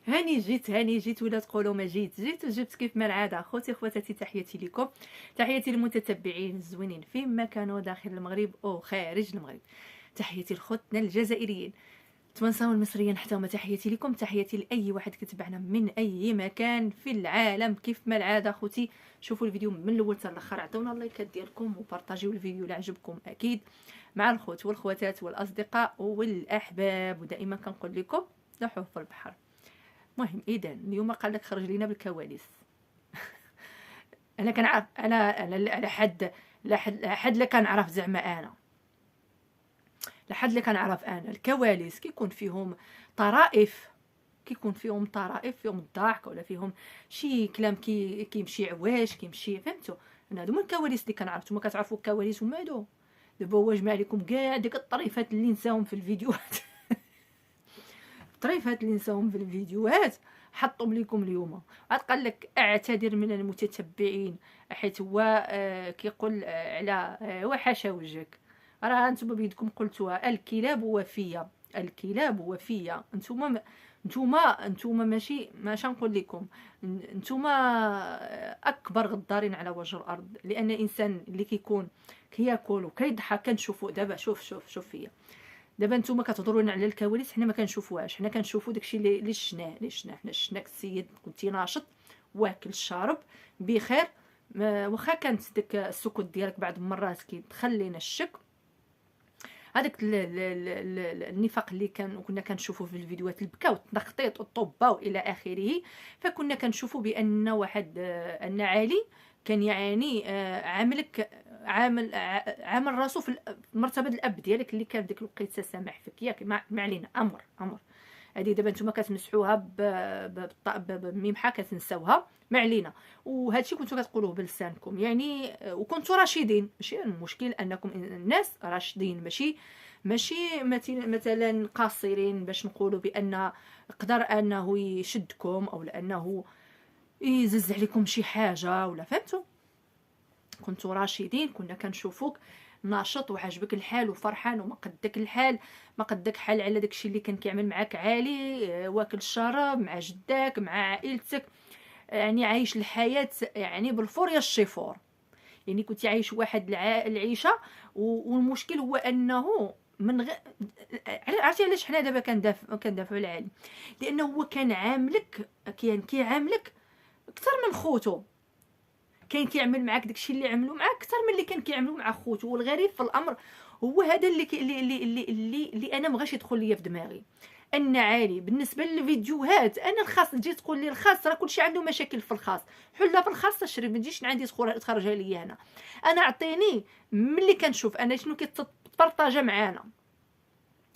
هاني جيت ولا تقولوا ما جيت وجبت كيف ما العاده. اخوتي خواتاتي، تحياتي لكم، تحياتي للمتتبعين الزوينين فيما كانوا داخل المغرب او خارج المغرب. تحياتي لخوتنا الجزائريين، تونسا والمصريين حتى هما، تحياتي لكم. تحياتي لاي واحد كتبعنا من اي مكان في العالم. كيف ما العاده اخوتي، شوفوا الفيديو من الاول حتى الاخر، عطونا اللايكات ديالكم وبارطاجيو الفيديو اللي عجبكم اكيد مع الخوت والخواتات والاصدقاء والاحباب. ودائما كنقول لكم لوحوا في البحر. المهم اذا اليوم قال لك خرج لينا بالكواليس. انا كنعرف، انا لحد لا كنعرف زعما انا لحد اللي كنعرف انا الكواليس كيكون فيهم طرائف، فيهم الضحك ولا فيهم شي كلام كيمشي عواش كيمشي، فهمتوا؟ انا هادو من الكواليس اللي كنعرف. نتوما كتعرفوا الكواليس هما هادو. دابا هو جمع لكم كاع ديك الطريفات اللي نساهم في الفيديوهات الطريفات اللي نساهم في الفيديوهات حطهم لكم اليوم. عاد قال لك اعتذر من المتتبعين حيت هو كيقول على وحاشا وجهك. راه انتم بيدكم قلتوها، الكلاب وفيه، الكلاب وفيه. انتوما ماشي نقول لكم، انتوما اكبر غدارين على وجه الارض. لان الانسان اللي كيكون كياكل وكيضحك كنشوفوا. دابا شوف فيا دابا نتوما كتهضروا لنا على الكواليس، حنا ما كنشوفوهاش، حنا كنشوفوا داكشي اللي شفناه. حنا شفناك السيد كنتي ناشط واكل الشارب بخير. واخا كانت ديك السكوت ديالك بعض المرات كيدخل لينا الشك. هذاك النفاق اللي كنا كنشوفوه في الفيديوهات، البكا والتنخطيط والطوبه والى اخره. فكنا كنشوفوا بان واحد ان علي كان يعاني عامل راسو في مرتبه الاب ديالك اللي كان ديك الوقيته سامح فيك ياك. ما علينا. امر هذه دابا نتوما كتمسحوها بميمحه كتنساوها، ما علينا. وهادشي كنتو كتقولوه بلسانكم يعني، وكنتو راشدين. ماشي المشكل انكم الناس راشدين، ماشي مثلا قاصرين باش نقولوا بان قدر انه يشدكم او لانه يزز عليكم شي حاجه ولا، فهمتوا؟ كنتو راشدين، كنا كنشوفوك ناشط وعاجبك الحال وفرحان وما قدك الحال، ما قدك حال على داكشي اللي كان كيعمل معاك عالي، واكل الشراب مع جداك مع عائلتك، يعني عايش الحياه يعني بالفور الشيفور. يعني كنت عايش واحد العيشه. والمشكل هو انه من غير، عرفتي علاش حنا دابا كندافعوا على العالم؟ لانه هو كان عاملك، كيعاملك اكثر من خوتو. كان كيعمل معاك داكشي اللي عملوا معاك اكثر من اللي كان كيعملوا مع خوتو. والغريب في الامر هو هذا اللي انا مغاش يدخل ليا في دماغي. ان عالي بالنسبه للفيديوهات، انا الخاص تجي تقول لي الخاص راه كلشي عنده مشاكل في الخاص، حلها في الخاص تشري، ما تجيش عندي تخرجها ليا هنا. انا اعطيني ملي كنشوف انا شنو كيتبارطاجا معانا،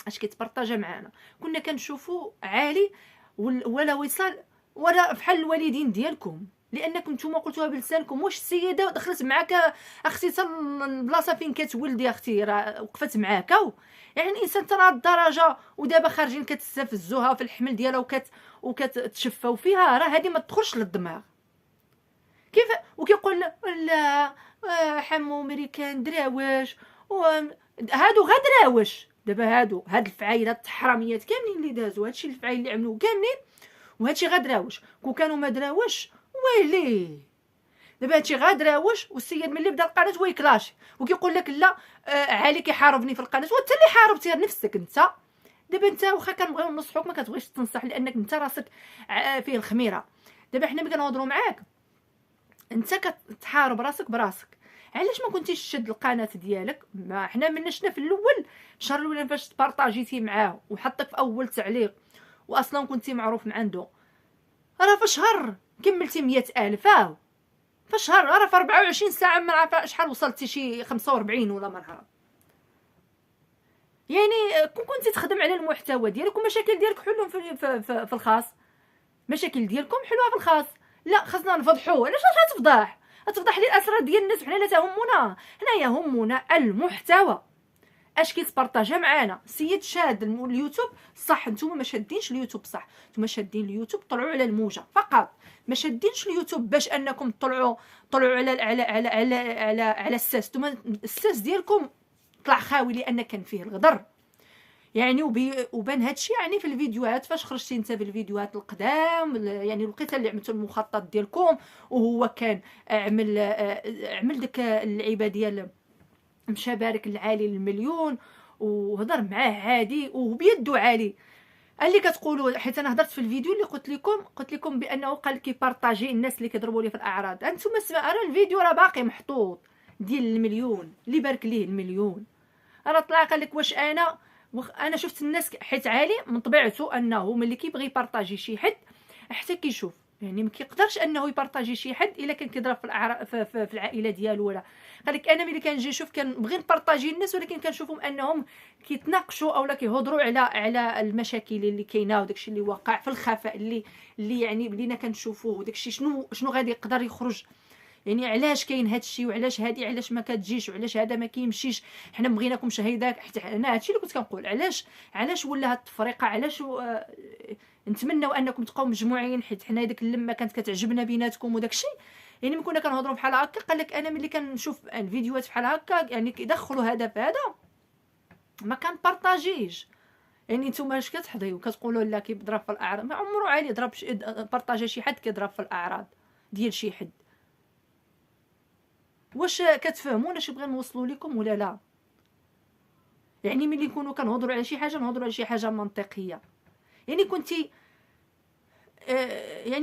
اش كيتبارطاجا معانا. كنا كنشوفوا عالي ولا وصال ولا بحال الوالدين ديالكم، لانكم نتوما قلتوها بلسانكم. واش السيده دخلت معاك اختي حتى البلاصه فين كتولدي اختي راه وقفت معاك؟ يعني الانسان ترى الدرجه ودابا خارجين كتستفزوها في الحمل ديالها وكتشفاو فيها، راه هذه ما تدخلش للدماغ. كيف وكيقول لا حمو امريكان دراوش هادو غير دراوش. دابا هاد الفعايلات الحراميات كاملين اللي دازوا هادشي الفعايل اللي عملوه كاملين، وهادشي غير دراوش. كون كانوا ما دراوش ويلي دابا هادشي غير دراوش. والسيد ملي بدا القناه هو يكلاشي وكيقول لك لا علي كيحاربني في القناه. وانت اللي حاربتي نفسك انت. دابا انت واخا كنبغيو ننصحوك ما كتبغيش تنصح لانك انت راسك فيه الخميره. دابا حنا ملي كنهضروا معاك انت كتحارب راسك براسك. علاش ما كنتيش تشد القناه ديالك؟ ما حنا من شفنا في الاول الشهر الاول فاش تبارطاجيتي معاه وحطك في اول تعليق واصلا كنتي معروف من عنده، راه في شهر كملتي 100,000 في شهر، راه في 24 ساعه ما عارفه شحال وصلتي، شي 45 ولا ما نعرف. يعني كون كنتي تخدم على المحتوى ديالك ومشاكل ديالك حلهم في الخاص، مشاكل ديالكم حلوها في الخاص. لا خاصنا نفضحوه. علاش غتفضح؟ غتفضح لي الاسرار ديال الناس وحنا لا تهمنا. حنا يهمنا المحتوى اش كيتبارطاجا معانا. سيد شاد اليوتيوب صح، نتوما ما شادينش اليوتيوب صح، نتوما شادين اليوتيوب طلعوا على الموجه فقط، ما شادينش اليوتيوب باش انكم طلعوا على الساس. نتوما الساس ديالكم طلع خاوي لان كان فيه الغدر. يعني وبان هادشي يعني في الفيديوهات فاش خرجتي انت في الفيديوهات القدام، يعني الوقيته اللي عملتوا المخطط ديالكم، وهو كان عمل ديك اللعيبه ديال مشى بارك العالي المليون وهضر معاه عادي وبيدو عالي. اللي كتقولوا حيت انا هضرت في الفيديو اللي قلت لكم بانه قال كيبارطاجي الناس اللي كيضربوا لي في الاعراض. انتم راه الفيديو راه باقي محطوط ديال المليون اللي بارك ليه المليون. انا طلع قال لك واش انا شفت الناس حيت عالي من طبيعته انه ملي كيبغي يبارطاجي شي حد حتى كيشوف، يعني ما كيقدرش انه يبارطاجي شي حد الا كان كيضرب في في العائله ديالو. ولا قال لك انا ملي كنجي نشوف كنبغي نبارطاجي الناس، ولكن كنشوفهم انهم كيتناقشوا اولا كيهضروا على المشاكل اللي كاينه وداكشي اللي واقع في الخفاء اللي يعني بدينا كنشوفوه، وداكشي شنو غادي يقدر يخرج، يعني علاش كاين هادشي وعلاش هادي علاش ما كتجيش وعلاش هذا ما كيمشيش. حنا بغيناكم هيداك حتى انا هادشي اللي كنت كنقول علاش ولا هاد التفرقه. علاش نتمنوا انكم تبقاو مجموعين حيت حنا ديك اللمه كانت كتعجبنا بيناتكم وداكشي. يعني ملي كنا كنهضروا بحال هكا قال لك انا ملي كنشوف الفيديوهات بحال هكا يعني كيدخلوا هذا في هذا ما كنبارطاجيش. يعني نتوما اش كتحضيو كتقولوا لا كيضرب في الاعراض؟ ما عمره عالي ضرب بارطاجا شي حد كيضرب في الاعراض ديال شي حد. واش كتفهمونا اش بغينا نوصلوا لكم ولا لا؟ يعني ملي نكونوا كنهضروا على شي حاجه نهضروا على شي حاجه منطقيه. يعني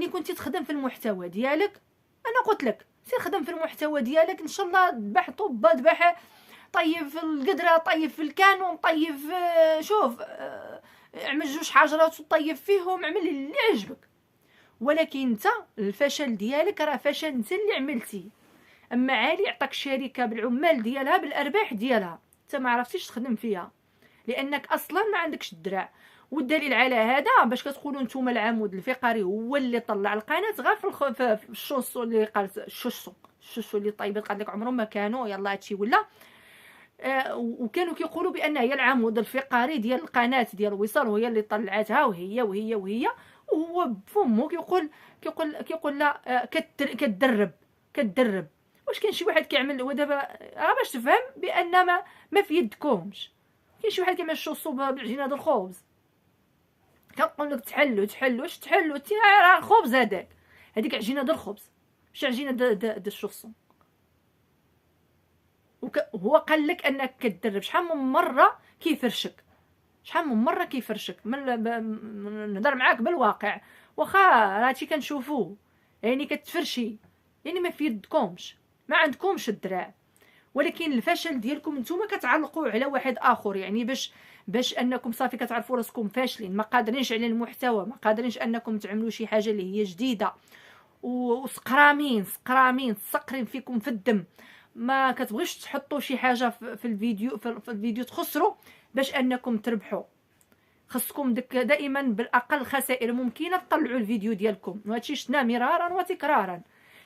كنتي تخدم في المحتوى ديالك، انا قلت لك سير خدم في المحتوى ديالك ان شاء الله، ذبح طب ذبح، طيب في القدره، طيب في الكانون، طيب شوف اعمل جوج حجرات وطيب فيهم، اعمل اللي عجبك. ولكن انت الفشل ديالك راه فشل انت اللي عملتي. اما عالي عطاك شركه بالعمال ديالها بالارباح ديالها، انت ما عرفتيش تخدم فيها لانك اصلا ما عندكش الدراع. والدليل على هذا باش كتقولوا نتوما العمود الفقري هو اللي طلع القناه غير في الشوصو اللي قالت الشوصو اللي طيبت قال لك عمرهم ما كانوا يلا هادشي ولا وكانوا كيقولوا بان هي العمود الفقري ديال القناه ديال وصال وهي اللي طلعتها وهي وهو بفمو كيقول لا كتدرب. واش كاين شي واحد كيعمل ودابا باش تفهم بان ما في يدكمش. كاين شي واحد كيعمل الشوصو بالعجينه ديال الخبز كنقول لك تحلو واش تحلو انت راه الخبز هذيك عجينه ديال الخبز ماشي عجينه ديال الشوصو. وهو قال لك انك كتدرب. شحال من مره كيفرشك نهضر معاك بالواقع واخا هادشي كنشوفوه. يعني كتفرشي يعني ما في يدكمش، ما عندكمش الدراع. ولكن الفشل ديالكم نتوما كتعلقوا على واحد اخر، يعني باش انكم صافي كتعرفوا راسكم فاشلين، ما قادرينش على المحتوى، ما قادرينش انكم تعملوا شي حاجه اللي هي جديده، وسقرامين سقرين فيكم في الدم. ما كتبغيش تحطوا شي حاجه في الفيديو تخسروا باش انكم تربحوا. خصكم دائما بالاقل خسائر ممكنه تطلعوا الفيديو ديالكم، وهادشي شفناه مرارا وتكرارا.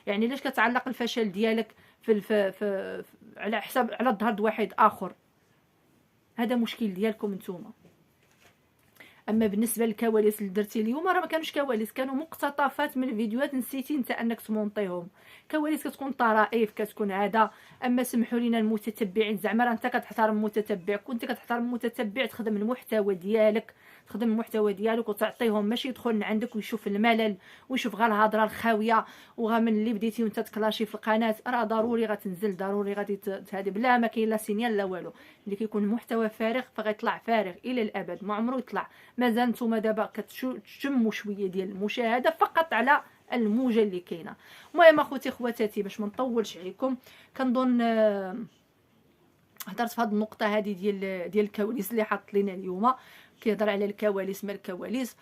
يعني علاش كتعلق الفشل ديالك في على حساب على ظهر واحد اخر؟ هذا مشكل ديالكم نتوما. اما بالنسبه للكواليس اللي درتي اليوم راه ما كانوش كواليس، كانوا مقتطفات من الفيديوهات نسيتي انت انك تمونطيهم. كواليس كتكون طرائف كتكون عاده. اما سمحوا لنا المتتبعين، زعما راه انت كتحترم متتبع، كنت كتحترم متتبع تخدم المحتوى ديالك وتعطيهم، ماشي يدخل عندك ويشوف الملل ويشوف غير الهضره الخاويه وغا من اللي بديتي وانت تكلاشي في القناه راه ضروري غتنزل، ضروري غادي هذه بلا ما كاين لا سينيال لا والو. اللي كيكون محتوى فارغ فغيطلع فارغ الى الابد، ما عمره يطلع. مازال نتوما دابا كتشموا شويه ديال المشاهده فقط على الموجه اللي كاينه. المهم اخوتي خواتاتي باش ما نطولش عليكم، كنظن هضرت في هذه النقطه هذه ديال الكواليس اللي حط لينا اليوم. كيهضر على الكواليس، ما الكواليس.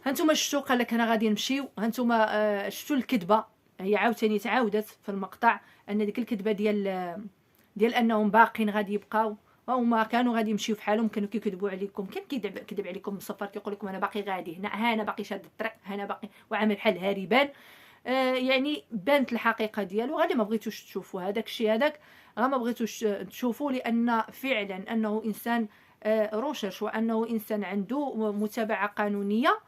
هانتوما شفتوا قال لك انا غادي نمشيو، هانتوما شفتوا الكذبه هي عاوتاني تعاودت في المقطع، ان ديك الكذبه ديال انهم باقين غادي يبقاو وما كانوا غادي يمشيو في حالهم، كانوا كيكذبوا عليكم. كان كيكذب عليكم مصفر كيقول لكم انا باقي غادي هنا، انا باقي شاد الطريق، انا باقي وعامل بحال هاربان. يعني بانت الحقيقه ديالو. غادي ما بغيتوش تشوفوا هذاك الشيء هذاك، ما بغيتوش تشوفوه، لان فعلا انه انسان روشرش، وانه انسان عنده متابعه قانونيه.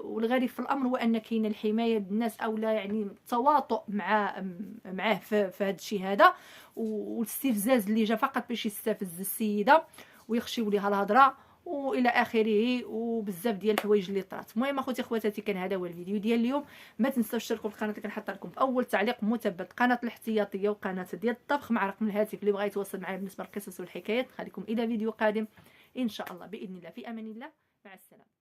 والغريب في الامر هو ان كاين الحمايه بالناس او لا، يعني التواطؤ معاه في هذا الشيء هذا، والاستفزاز اللي جا فقط باش يستفز السيده. ويخشيو ليها الهضره والى اخره، وبزاف ديال الحوايج اللي طرات. المهم اخوتي خواتاتي، كان هذا هو الفيديو ديال اليوم. ما تنساوش تشتركوا في القناه اللي كنحط لكم في اول تعليق مثبت، قناه الاحتياطيه وقناه ديال الطبخ مع رقم الهاتف اللي بغى يتواصل معايا بالنسبه للقصص والحكايات. خليكم الى فيديو قادم ان شاء الله باذن الله، في امان الله، مع السلامه.